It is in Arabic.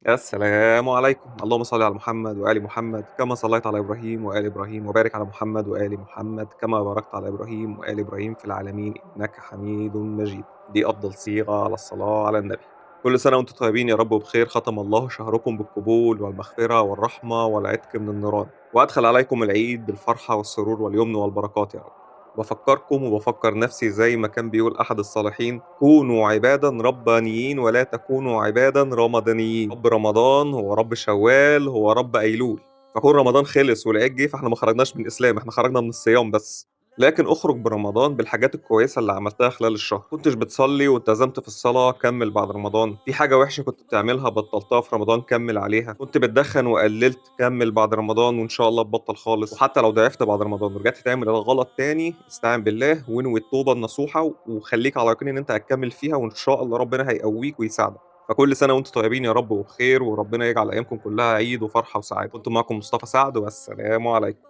السلام عليكم، اللهم صل على محمد وآل محمد كما صليت على إبراهيم وآل إبراهيم، وبارك على محمد وآل محمد كما باركت على إبراهيم وآل إبراهيم في العالمين إنك حميد مجيد. دي أفضل صيغة على الصلاة على النبي. كل سنة وأنتم طيبين يا رب وبخير، ختم الله شهركم بالقبول والمغفرة والرحمة والعتق من النيران، وأدخل عليكم العيد بالفرحة والسرور واليمن والبركات يا رب. بافكّركم وبافكّر نفسي زي ما كان بيقول أحد الصالحين: كونوا عبادًا ربانيين ولا تكونوا عبادًا رمضانيين. رب رمضان هو رب شوال هو رب أيلول، فكون رمضان خلص والعيد جه فإحنا ما خرجناش من الإسلام، إحنا خرجنا من الصيام بس. لكن اخرج برمضان بالحاجات الكويسة اللي عملتها خلال الشهر. كنتش بتصلي والتزمت في الصلاة، كمّل بعد رمضان. في حاجة وحشة كنت بتعملها بطّلتها في رمضان، كمّل عليها. كنت بتدخن وقلّلت، كمّل بعد رمضان وإن شاء الله تبطّل خالص. وحتى لو ضعفت بعد رمضان ورجعت تعمل الغلط تاني، استعن بالله وانوي التوبة النصوحة وخلّيك على يقين إن أنت هتكمّل فيها وإن شاء الله ربنا هيقويك ويساعدك. فكل سنة وأنتم طيبين يا رب وبخير، وربنا يجعل أيامكم كلّها عيد وفرحة وسعادة. كنت معاكم مصطفى سعد والسلام عليكم.